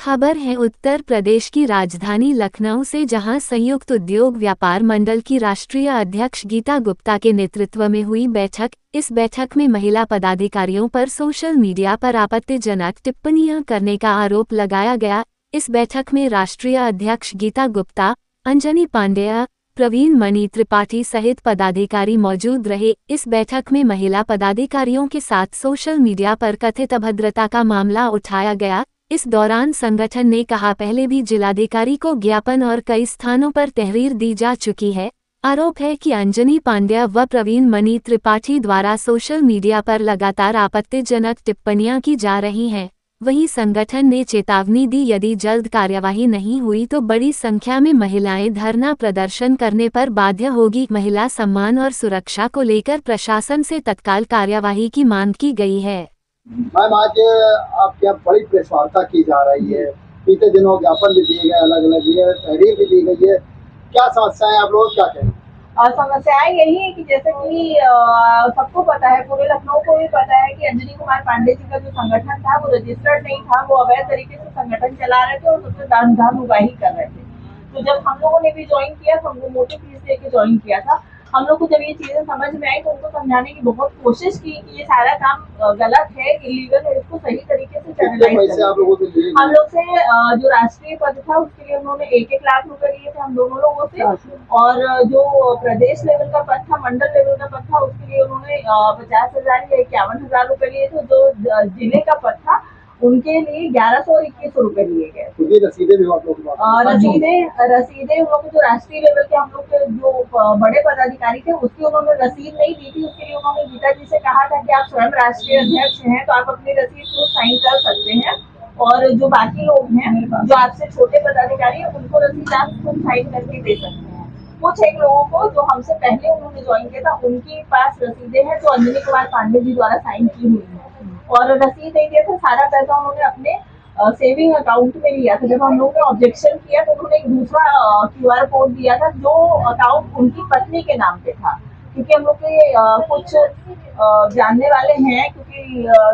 खबर है उत्तर प्रदेश की राजधानी लखनऊ से, जहां संयुक्त उद्योग व्यापार मंडल की राष्ट्रीय अध्यक्ष गीता गुप्ता के नेतृत्व में हुई बैठक। इस बैठक में महिला पदाधिकारियों पर सोशल मीडिया पर आपत्तिजनक टिप्पणियां करने का आरोप लगाया गया। इस बैठक में राष्ट्रीय अध्यक्ष गीता गुप्ता, अंजनी पांडेय, प्रवीण मणि त्रिपाठी सहित पदाधिकारी मौजूद रहे। इस बैठक में महिला पदाधिकारियों के साथ सोशल मीडिया पर कथित अभद्रता का मामला उठाया गया। इस दौरान संगठन ने कहा, पहले भी जिलाधिकारी को ज्ञापन और कई स्थानों पर तहरीर दी जा चुकी है। आरोप है कि अंजनी पांड्या व प्रवीण मणि त्रिपाठी द्वारा सोशल मीडिया पर लगातार आपत्तिजनक टिप्पणियां की जा रही हैं। वहीं संगठन ने चेतावनी दी, यदि जल्द कार्यवाही नहीं हुई तो बड़ी संख्या में महिलाएं धरना प्रदर्शन करने पर बाध्य होगी। महिला सम्मान और सुरक्षा को लेकर प्रशासन से तत्काल कार्यवाही की मांग की गई है। मैम, आज आपके यहाँ बड़ी प्रेस वार्ता की जा रही है। बीते दिनों ज्ञापन भी दिए गए, अलग अलग तहरीर भी दी गई है। क्या समस्याएं आप लोग क्या कहें? समस्याएं यही है कि जैसे कि सबको पता है, पूरे लखनऊ को भी पता है कि अंजनी कुमार पांडे जी का जो संगठन था वो रजिस्टर्ड नहीं था। वो अवैध तरीके से संगठन चला रहे थे और सबसे दान उगाही कर रहे थे। तो जब हम लोगों ने भी ज्वाइन किया तो हमको मोटी फीस देके ज्वाइन किया था। हम लोग को जब ये चीजें समझ में आई तो उनको समझाने की बहुत कोशिश की कि ये सारा काम गलत है, इलीगल है, इसको सही तरीके से चैनलाइज करें। हम लोग से जो राष्ट्रीय पद था उसके लिए उन्होंने 1-1 लाख रुपए लिए थे हम दोनों लोगों से, और जो प्रदेश लेवल का पद था, मंडल लेवल का पद था, उसके लिए उन्होंने 50,000 या 51,000 रुपए लिए थे। जो जिले का पद था उनके लिए 1100 और 2100 रुपए लिए गए। रसीदें भी आप लोग रसीदें उन लोग जो राष्ट्रीय लेवल के हम लोग के जो बड़े पदाधिकारी थे उसकी उन्होंने रसीद नहीं दी थी। उसके लिए उन्होंने गीता जी से कहा था कि आप स्वयं राष्ट्रीय अध्यक्ष हैं तो आप अपनी रसीद को साइन कर सकते हैं, और जो बाकी लोग हैं जो आपसे छोटे पदाधिकारी हैं उनको रसीद आप खुद साइन करके दे सकते हैं। कुछ एक लोगों को जो हमसे पहले उन्होंने ज्वाइन किया था उनके पास रसीदें हैं जो अंजनी कुमार पांडे जी द्वारा साइन की हुई है, और रसीद नहीं दिया था। सारा पैसा उन्होंने अपने सेविंग अकाउंट में लिया था। जब हम लोगों ने ऑब्जेक्शन किया तो उन्होंने एक दूसरा QR कोड दिया था जो अकाउंट उनकी पत्नी के नाम पे था, क्योंकि हम लोग के कुछ जानने वाले हैं, क्योंकि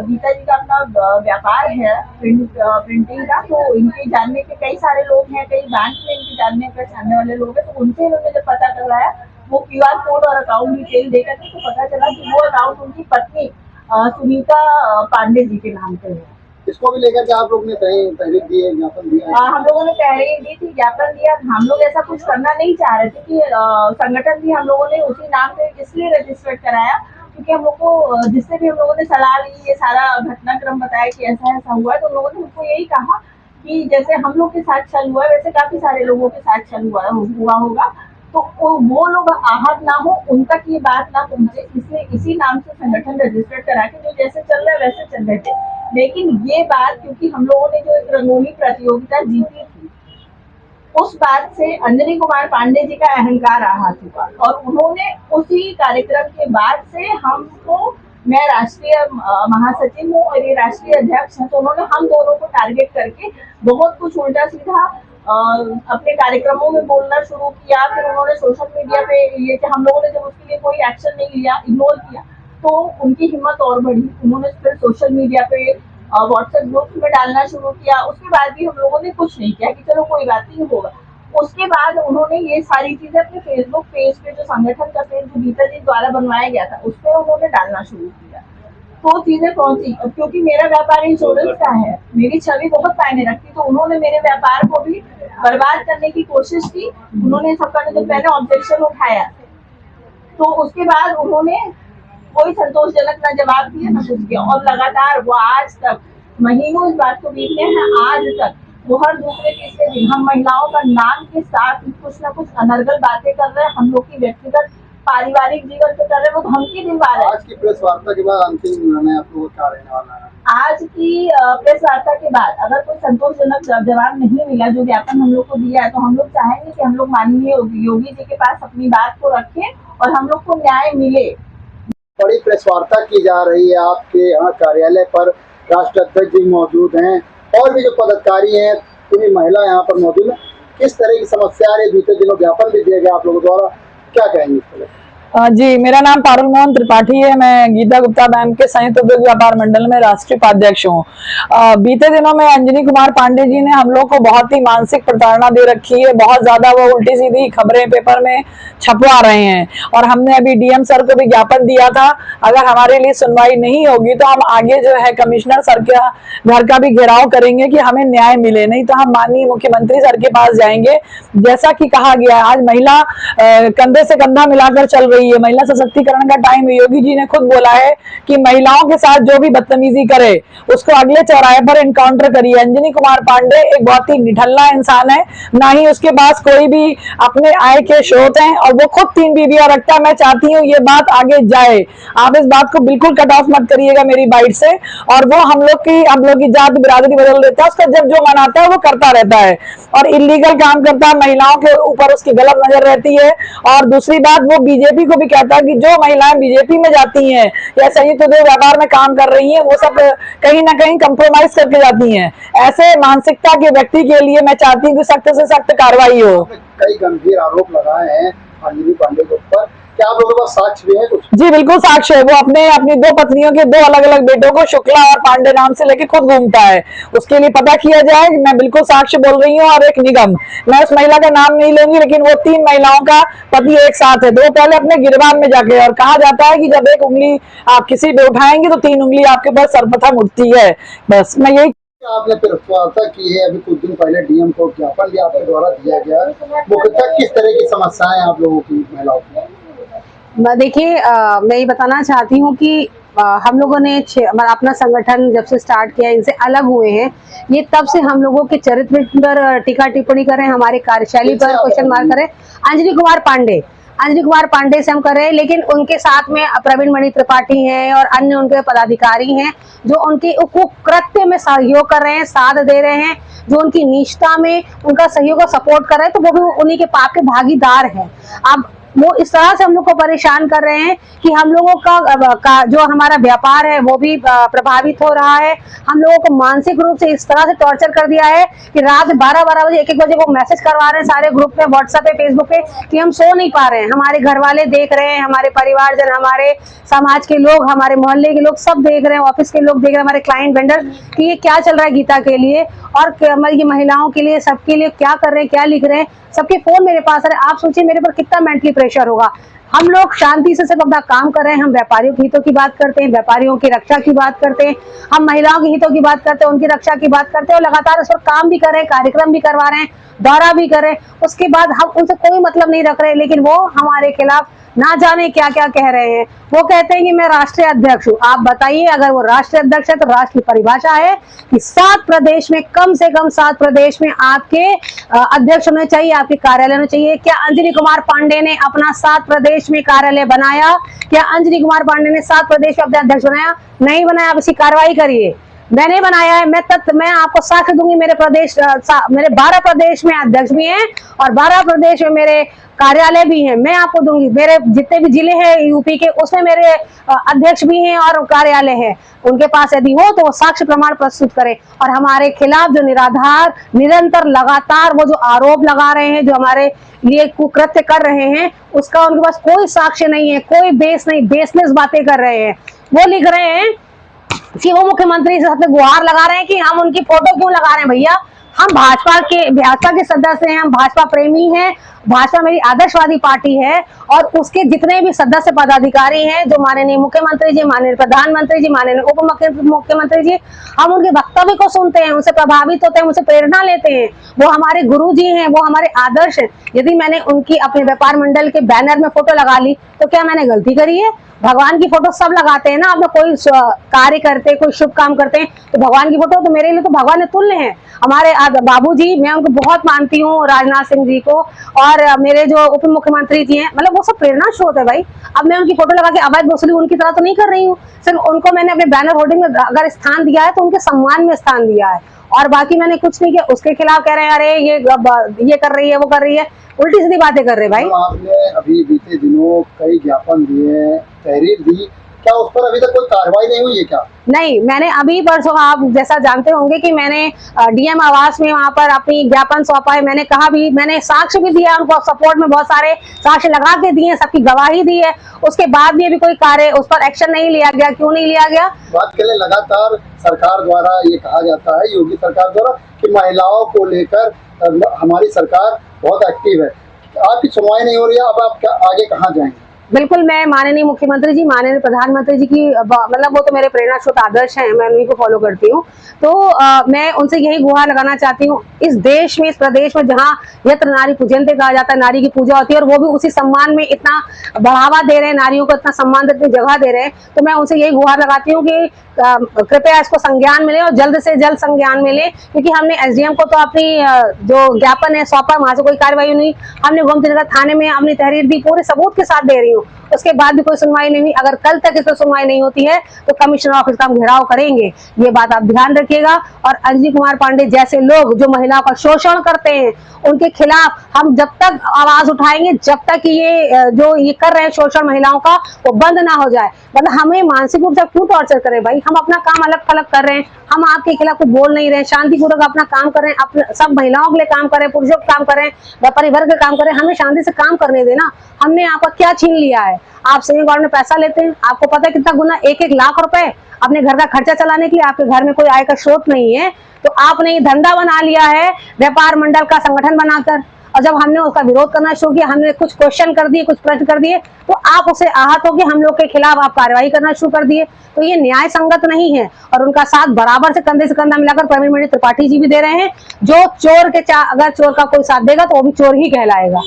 गीता जी का अपना व्यापार है प्रिंटिंग का, तो इनके जानने के कई सारे लोग हैं, कई बैंक में इनके जानने पहचानने वाले लोग हैं। तो उनसे इन्होंने जब पता करवाया वो QR कोड और अकाउंट डिटेल देकर के, तो पता चला कि वो अकाउंट उनकी पत्नी सुनीता पांडे जी के नाम पे है। इसको भी लेकर के आप लोग ने तहरीर दी है, ज्ञापन दिया है? हम लोगों ने तहरीर दी थी, ज्ञापन दिया। हम लोग ऐसा कुछ करना नहीं चाह रहे थे कि संगठन भी हम लोगों ने उसी नाम पे इसलिए रजिस्टर्ड कराया क्योंकि हम लोग को जिससे भी हम लोगों ने सलाह ली, ये सारा घटनाक्रम बताया कि ऐसा ऐसा हुआ है, तो लोगों ने हमको यही कहा कि जैसे हम लोग के साथ चल हुआ है वैसे काफी सारे लोगों के साथ चल हुआ होगा, तो वो लोग आहत ना हो, उन तक ये बात ना पहुंचे, इसलिए इसी नाम से संगठन रजिस्टर्ड करा के जो जैसे चल रहा है वैसे चल रहे थे। लेकिन ये बात, क्योंकि हम लोगों ने जो एक रंगोली प्रतियोगिता जीती थी, उस बात से अंजनी कुमार पांडे जी का अहंकार आ चुका, और उन्होंने उसी कार्यक्रम के बाद से हमको, मैं राष्ट्रीय महासचिव हूँ और ये राष्ट्रीय अध्यक्ष हैं, तो उन्होंने हम दोनों को टारगेट करके बहुत कुछ उल्टा सीधा अपने कार्यक्रमों में बोलना शुरू किया। फिर उन्होंने सोशल मीडिया पे ये कि हम लोगों ने जब उसके लिए कोई एक्शन नहीं लिया, इग्नोर किया, तो उनकी हिम्मत और बढ़ी। उन्होंने फिर सोशल मीडिया पे व्हाट्सएप ग्रुप में डालना शुरू किया। उसके बाद भी हम लोगों ने कुछ नहीं किया कि चलो कोई बात नहीं होगा। उसके बाद उन्होंने ये सारी चीजें अपने फेसबुक पेज पे, जो संगठन का पेज जो गीता जी द्वारा बनवाया गया था, उस पर उन्होंने डालना शुरू किया। तो चीजें पहुंची, क्योंकि मेरा व्यापार इंश्योरेंस का है, मेरी छवि बहुत मायने रखती, तो उन्होंने मेरे व्यापार को भी बर्बाद करने की कोशिश की। उन्होंने सब करने से पहले ऑब्जेक्शन उठाया, तो उसके बाद उन्होंने कोई संतोषजनक ना जवाब दिया ना कुछ किया, और लगातार वो आज तक, महीनों इस बात को बीतने हैं, आज तक वो हर दूसरे तीसरे दिन हम महिलाओं का नाम के साथ कुछ ना कुछ अनर्गल बातें कर रहे हैं, हम लोग की व्यक्तिगत पारिवारिक जीवन पे कर रहे हैं, वो धमकी दिलवा रहे हैं। आज की प्रेस वार्ता के बाद अंतिम निर्णय आप लोगों का रहने वाला है? आज की प्रेस वार्ता के बाद अगर कोई संतोषजनक जवाब नहीं मिला, जो ज्ञापन हम लोग को दिया है, तो हम लोग चाहेंगे कि हम लोग माननीय योगी जी के पास अपनी बात को रखें और हम लोग को न्याय मिले। बड़ी प्रेस वार्ता की जा रही है आपके यहाँ कार्यालय पर, राष्ट्रीय अध्यक्ष जी मौजूद हैं और भी जो पदाधिकारी हैं, पूरी महिला यहाँ पर मौजूद है। किस तरह की समस्या आ रही है? बीते दिनों ज्ञापन भी दिया गया आप लोगों द्वारा, क्या कहेंगे इसके लिए? जी, मेरा नाम पारुल मोहन त्रिपाठी है। मैं गीता गुप्ता बैंक के संयुक्त उद्योग व्यापार मंडल में राष्ट्रीय उपाध्यक्ष हूँ। बीते दिनों में अंजनी कुमार पांडे जी ने हम लोग को बहुत ही मानसिक प्रताड़ना दे रखी है। बहुत ज्यादा वो उल्टी सीधी खबरें पेपर में छपवा रहे हैं और हमने अभी डीएम सर को भी ज्ञापन दिया था। अगर हमारे लिए सुनवाई नहीं होगी तो हम आगे जो है कमिश्नर सर के घर का भी घेराव करेंगे कि हमें न्याय मिले, नहीं तो हम माननीय मुख्यमंत्री सर के पास जाएंगे। जैसा कि कहा गया है, आज महिला कंधे से कंधा मिलाकर चल रही है। महिला सशक्तिकरण का टाइम है। योगी जी ने खुद बोला है कि महिलाओं के साथ जो भी बदतमीजी करे उसको अगले चौराहे पर एनकाउंटर करिए। अंजनी कुमार पांडे एक बहुत ही निठल्ला इंसान है, ना ही उसके पास कोई भी अपने आय के स्रोत हैं और वो खुद 3 बीवियां रखता है। मैं चाहती हूँ ये बात आगे जाए, आप इस बात को बिल्कुल कट ऑफ मत करिएगा मेरी बाइट से। और वो हम लोग की जात बिरादरी बदल देता है, उसका जब जो मन आता है वो करता रहता है और इलीगल काम करता है। महिलाओं के ऊपर उसकी गलत नजर रहती है। और दूसरी बात, वो बीजेपी को भी कहता है कि जो महिलाएं बीजेपी में जाती हैं या संयुक्त उद्योग व्यापार में काम कर रही हैं वो सब कहीं ना कहीं कंप्रोमाइज करके जाती हैं। ऐसे मानसिकता के व्यक्ति के लिए मैं चाहती हूँ कि सख्त से सख्त कार्रवाई हो। कई गंभीर आरोप लगाए हैं अंजनी पांडे के ऊपर, क्या आप लोगों के पास साक्ष्य भी है कुछ? जी बिल्कुल साक्ष्य है। वो अपनी 2 पत्नियों के 2 अलग अलग बेटों को शुक्ला और पांडे नाम से लेके खुद घूमता है। उसके लिए पता किया जाए। मैं बिल्कुल साक्ष्य बोल रही हूँ। और एक निगम, मैं उस महिला का नाम नहीं लूंगी, लेकिन वो 3 महिलाओं का पति एक साथ है। तो वो पहले अपने गिरबान में जाके, और कहा जाता है कि जब एक उंगली आप किसी पे उठाएंगे तो 3 उंगली आपके पास सर्वप्रथम उठती है। बस मैं यही। आपने प्रस्तावना की है, अभी कुछ दिन पहले डीएम को ज्ञापन भी आपके द्वारा दिया गया, मुख्यतः किस तरह की समस्याएं आप लोगों की महिलाओं की? देखिए, मैं ये बताना चाहती हूँ कि हम लोगों ने अपना संगठन जब से स्टार्ट किया, इनसे अलग हुए हैं। ये तब से हम लोगों के चरित्र पर टीका टिप्पणी करें, हमारे कार्यशैली पर क्वेश्चन मार्क करें। अंजनी कुमार पांडे से हम कर रहे हैं, लेकिन उनके साथ में प्रवीण मणि त्रिपाठी हैं और अन्य उनके पदाधिकारी हैं जो उनके कृत्य में सहयोग कर रहे हैं, साथ दे रहे हैं, जो उनकी निष्ठा में उनका सहयोग और सपोर्ट कर रहे हैं। तो वो भी उन्हीं के पाप के भागीदार हैं। अब वो इस तरह से हम लोग को परेशान कर रहे हैं कि हम लोगों का जो हमारा व्यापार है वो भी प्रभावित हो रहा है। हम लोगों को मानसिक रूप से इस तरह से टॉर्चर कर दिया है कि रात 12-12 बजे 1-1 बजे वो मैसेज करवा रहे हैं सारे ग्रुप में, व्हाट्सएप पे, फेसबुक पे, कि हम सो नहीं पा रहे हैं। हमारे घर वाले देख रहे हैं, हमारे परिवारजन, हमारे समाज के लोग, हमारे मोहल्ले के लोग सब देख रहे हैं, ऑफिस के लोग देख रहे हैं, हमारे क्लाइंट वेंडर, कि ये क्या चल रहा है गीता के लिए और ये महिलाओं के लिए, सबके लिए क्या कर रहे हैं, क्या लिख रहे हैं। सबके फोन मेरे पास है। आप सोचिए मेरे पर कितना मेंटली प्रेशर होगा। हम लोग शांति से सिर्फ अपना काम कर रहे हैं। हम व्यापारियों के हितों की बात करते हैं, व्यापारियों की रक्षा की बात करते हैं, हम महिलाओं के हितों की बात करते हैं, उनकी रक्षा की बात करते हैं और लगातार उस पर काम भी कर रहे हैं, कार्यक्रम भी करवा रहे हैं, दौरा भी कर रहे हैं। उसके बाद हम उनसे कोई मतलब नहीं रख रहे, लेकिन वो हमारे खिलाफ ना जाने क्या क्या कह रहे हैं। वो कहते हैं कि मैं राष्ट्रीय अध्यक्ष हूँ। आप बताइए, अगर वो राष्ट्रीय अध्यक्ष है तो राष्ट्र की परिभाषा है कि 7 प्रदेश में, कम से कम 7 प्रदेश में आपके अध्यक्ष होने चाहिए, आपके कार्यालय होने चाहिए। क्या अंजनी कुमार पांडे ने अपना 7 प्रदेश में कार्यालय बनाया? क्या अंजनी कुमार पांडे ने 7 प्रदेश में अपने अध्यक्ष बनाया? नहीं बनाया। आप इसकी कार्रवाई करिए। मैंने बनाया है। मैं आपको साक्ष्य दूंगी। मेरे 12 प्रदेश में अध्यक्ष भी हैं और 12 प्रदेश में मेरे कार्यालय भी हैं। मैं आपको दूंगी। मेरे जितने भी जिले हैं यूपी के, उसमें मेरे अध्यक्ष भी हैं और कार्यालय है। उनके पास यदि हो तो वो साक्ष्य प्रमाण प्रस्तुत करें। और हमारे खिलाफ जो निराधार, निरंतर, लगातार वो जो आरोप लगा रहे हैं, जो हमारे लिए कुकृत्य कर रहे हैं, उसका उनके पास कोई साक्ष्य नहीं है, कोई बेस नहीं, बेसलेस बातें कर रहे हैं। वो लिख रहे हैं कि वो मुख्यमंत्री से सबसे गुहार लगा रहे हैं कि हम उनकी फोटो क्यों लगा रहे हैं। भैया, हम भाजपा के सदस्य हैं, हम भाजपा प्रेमी हैं। भाजपा मेरी आदर्शवादी पार्टी है और उसके जितने भी सदस्य पदाधिकारी हैं, जो माननीय मुख्यमंत्री जी, माननीय प्रधानमंत्री जी, माननीय उप मुख्यमंत्री जी, हम उनके वक्तव्य को सुनते हैं, उनसे प्रभावित होते हैं, उनसे प्रेरणा लेते हैं। वो हमारे गुरु जी हैं, वो हमारे आदर्श हैं। यदि मैंने उनकी अपने व्यापार मंडल के बैनर में फोटो लगा ली तो क्या मैंने गलती करी है? भगवान की फोटो सब लगाते हैं ना। आप लोग कोई कार्य करते, कोई शुभ काम करते हैं तो भगवान की फोटो, तो मेरे लिए तो भगवान तुल्य है। हमारे बाबूजी, मैं उनको बहुत मानती हूँ, राजनाथ सिंह जी को, और मेरे जो उप मुख्यमंत्री जी हैं, मतलब वो सब प्रेरणा स्रोत है भाई। अब मैं उनकी फोटो लगा के अवैध वसूली उनकी तरह तो नहीं कर रही हूँ। सिर्फ उनको मैंने अपने बैनर होर्डिंग में अगर स्थान दिया है तो उनके सम्मान में स्थान दिया है, और बाकी मैंने कुछ नहीं किया। उसके खिलाफ कह रहे हैं अरे ये कर रही है, वो कर रही है, उल्टी सीधी बातें कर रहे हैं भाई। आपने अभी बीते दिनों कई ज्ञापन दिए, तहरीर दी, क्या उस पर अभी तक कोई कार्रवाई नहीं हुई है क्या? नहीं, मैंने अभी परसों, आप जैसा जानते होंगे कि मैंने डीएम आवास में वहां पर अपनी ज्ञापन सौंपा है। मैंने कहा भी, मैंने साक्ष्य भी दिया उनको सपोर्ट में, बहुत सारे साक्ष्य लगा के दिए, सबकी गवाही दी है। उसके बाद भी अभी कोई कार्य उस पर एक्शन नहीं लिया गया। क्यों नहीं लिया गया? बात के लिए लगातार सरकार द्वारा ये कहा जाता है, योगी सरकार द्वारा, कि महिलाओं को लेकर हमारी सरकार बहुत एक्टिव है। आपकी सुनवाई नहीं हो रही है, अब आप आगे कहाँ जाएंगे? बिल्कुल, मैं माननीय मुख्यमंत्री जी, माननीय प्रधानमंत्री जी की मतलब वो तो मेरे प्रेरणा स्रोत आदर्श हैं, मैं उन्हीं को फॉलो करती हूँ। तो मैं उनसे यही गुहार लगाना चाहती हूँ, इस देश में, इस प्रदेश में जहाँ यत्र नारी पूजनते कहा जाता है, नारी की पूजा होती है, और वो भी उसी सम्मान में इतना बढ़ावा दे रहे हैं, नारियों को इतना सम्मान देते, जगह दे रहे हैं, तो मैं उनसे यही गुहार लगाती हूँ कि कृपया इसको संज्ञान मिले और जल्द से जल्द संज्ञान मिले। क्योंकि हमने एसडीएम को तो अपनी जो ज्ञापन है सौंपा, वहां से कोई कार्रवाई नहीं। हमने गोमतीनगर थाने में अपनी तहरीर दी, पूरे सबूत के साथ दे रही हूँ, उसके बाद भी कोई सुनवाई नहीं हुई। अगर कल तक इस पर सुनवाई नहीं होती है तो कमिश्नर ऑफिस का हम घेराव करेंगे, ये बात आप ध्यान रखिएगा। और अंजनी कुमार पांडे जैसे लोग जो महिलाओं का शोषण करते हैं, उनके खिलाफ हम जब तक आवाज उठाएंगे, जब तक ये जो ये कर रहे हैं शोषण महिलाओं का, वो बंद ना हो जाए। मतलब हमें मानसिक रूप से क्यों टॉर्चर करें भाई? हम अपना काम अलग थलग कर रहे हैं, हम आपके खिलाफ कुछ बोल नहीं रहे, शांतिपूर्वक अपना काम कर रहे हैं, अपने सब महिलाओं के लिए काम कर रहे हैं, पुरुषों के काम कर रहे हैं, व्यापारी वर्ग के काम कर रहे हैं। हमें शांति से काम करने देना। हमने आपका क्या छीन लिया है? आप सेविंग अकाउंट में पैसा लेते हैं, आपको पता है कितना गुना, 1-1 लाख रुपए अपने घर का खर्चा चलाने के लिए। आपके घर में कोई आय का स्रोत नहीं है, तो आपने ये धंधा बना लिया है व्यापार मंडल का संगठन बनाकर। और जब हमने उसका विरोध करना शुरू किया, हमने कुछ क्वेश्चन कर दिए, कुछ प्रश्न कर दिए, तो आप उससे आहत होकर हम लोग के खिलाफ आप कार्रवाई करना शुरू कर दिए। तो ये न्याय संगत नहीं है। और उनका साथ बराबर से कंधा मिलाकर प्रवीण मणि त्रिपाठी जी भी दे रहे हैं। जो चोर के अगर चोर का कोई साथ देगा तो वो भी चोर ही कहलाएगा।